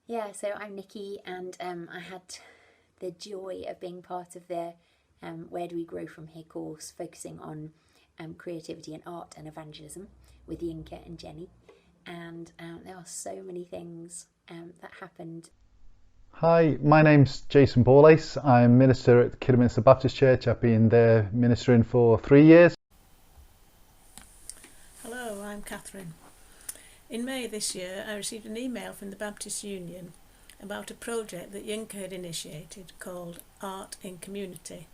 Yeah, so I'm Nikki, and I had the joy of being part of the Where Do We Grow From Here course, focusing on creativity and art and evangelism with Yinka and Jenny. And there are so many things that happened. Hi, my name's Jason Borlace. I'm minister at Kidderminster Baptist Church. I've been there ministering for 3 years. Hello, I'm Catherine. In May this year, I received an email from the Baptist Union about a project that Yinka had initiated called Art in Community.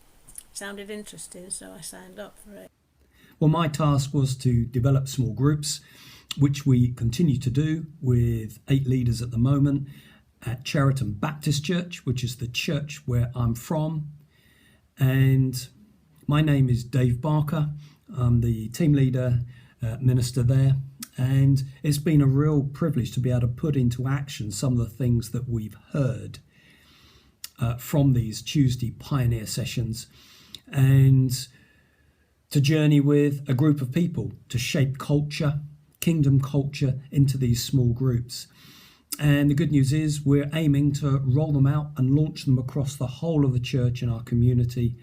Sounded interesting, so I signed up for it. Well, my task was to develop small groups, which we continue to do with 8 leaders at the moment at Cheriton Baptist Church, which is the church where I'm from. And my name is Dave Barker. I'm the team leader, minister there. And it's been a real privilege to be able to put into action some of the things that we've heard from these Tuesday Pioneer sessions, and to journey with a group of people to shape culture, kingdom culture, into these small groups. And the good news is we're aiming to roll them out and launch them across the whole of the church and our community,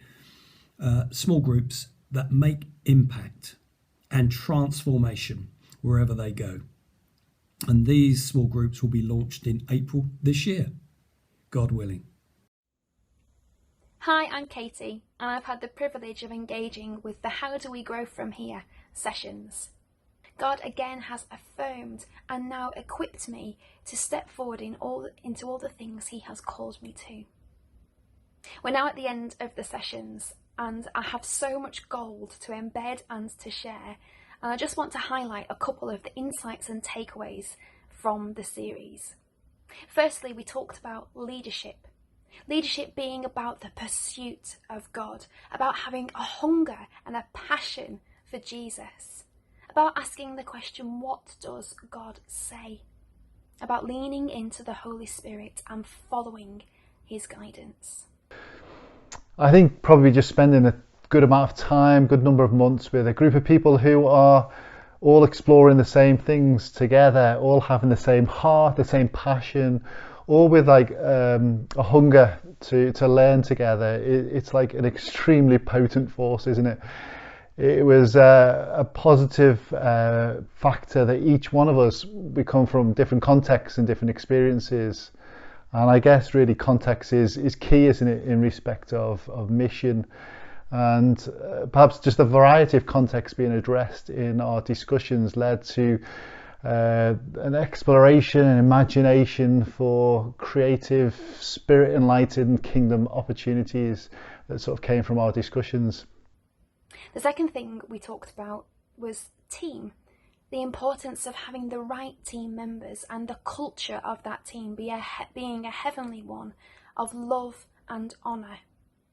small groups that make impact and transformation wherever they go. And these small groups will be launched in April this year, God willing. Hi, I'm Katie, and I've had the privilege of engaging with the How Do We Grow From Here sessions. God again has affirmed and now equipped me to step forward into all the things He has called me to. We're now at the end of the sessions, and I have so much gold to embed and to share, and I just want to highlight a couple of the insights and takeaways from the series. Firstly, we talked about leadership. Leadership being about the pursuit of God, about having a hunger and a passion for Jesus, about asking the question, what does God say? About leaning into the Holy Spirit and following His guidance. I think probably just spending a good amount of time, good number of months with a group of people who are all exploring the same things together, all having the same heart, the same passion, all with a hunger to learn together. It's like an extremely potent force, isn't it? It was a positive factor that each one of us, we come from different contexts and different experiences. And I guess really context is key, isn't it, in respect of mission, and perhaps just the variety of contexts being addressed in our discussions led to an exploration and imagination for creative, spirit enlightened kingdom opportunities that sort of came from our discussions. The second thing we talked about was team. The importance of having the right team members and the culture of that team being a heavenly one of love and honour.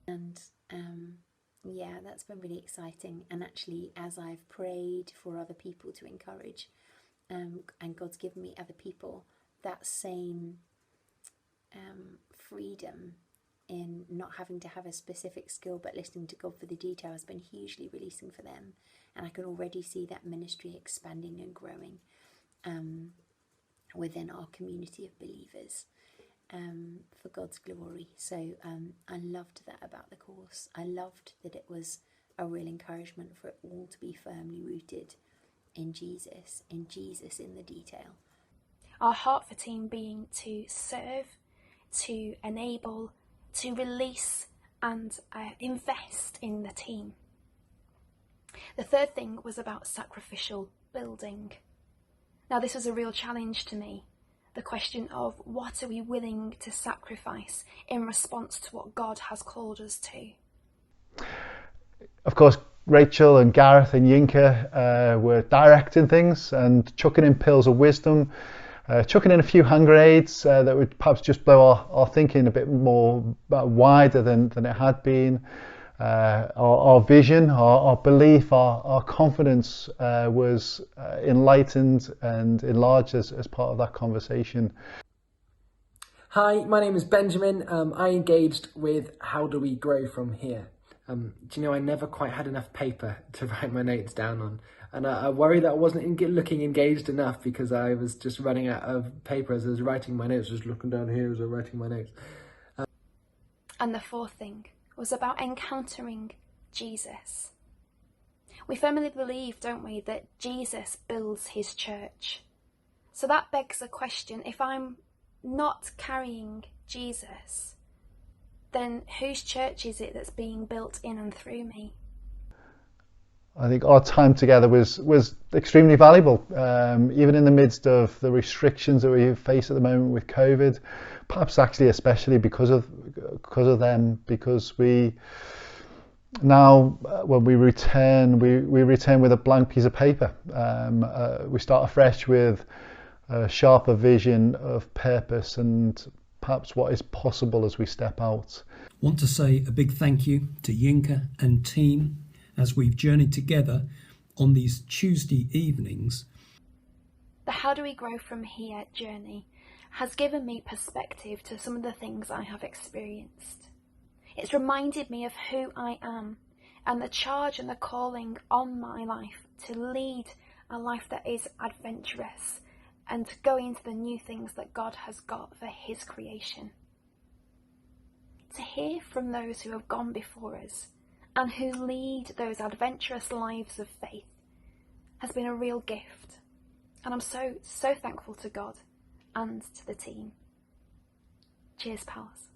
And yeah, that's been really exciting. And actually, as I've prayed for other people to encourage, and God's given me other people, that same freedom in not having to have a specific skill but listening to God for the detail has been hugely releasing for them. And I can already see that ministry expanding and growing within our community of believers for God's glory. So I loved that about the course. I loved that it was a real encouragement for it all to be firmly rooted in Jesus in the detail. Our heart for team being to serve, to enable, to release and invest in the team. The third thing was about sacrificial building. Now, this was a real challenge to me. The question of what are we willing to sacrifice in response to what God has called us to? Of course, Rachel and Gareth and Yinka were directing things and chucking in pills of wisdom, chucking in a few hand grenades that would perhaps just blow our thinking a bit more wider than it had been. Our vision, our belief, our confidence was enlightened and enlarged as part of that conversation. Hi, my name is Benjamin. I engaged with How Do We Grow From Here. Do you know, I never quite had enough paper to write my notes down on. And I worry that I wasn't looking engaged enough because I was just running out of paper as I was writing my notes, just looking down here as I was writing my notes. And the fourth thing was about encountering Jesus. We firmly believe, don't we, that Jesus builds his church. So that begs the question, if I'm not carrying Jesus, then whose church is it that's being built in and through me? I think our time together was extremely valuable, even in the midst of the restrictions that we face at the moment with COVID, perhaps actually especially because of them, because we now when we return with a blank piece of paper. We start afresh with a sharper vision of purpose and perhaps what is possible as we step out. Want to say a big thank you to Yinka and team as we've journeyed together on these Tuesday evenings. The How Do We Grow From Here journey has given me perspective to some of the things I have experienced. It's reminded me of who I am and the charge and the calling on my life to lead a life that is adventurous and to go into the new things that God has got for his creation. To hear from those who have gone before us and who lead those adventurous lives of faith has been a real gift. And I'm so thankful to God and to the team. Cheers, pals.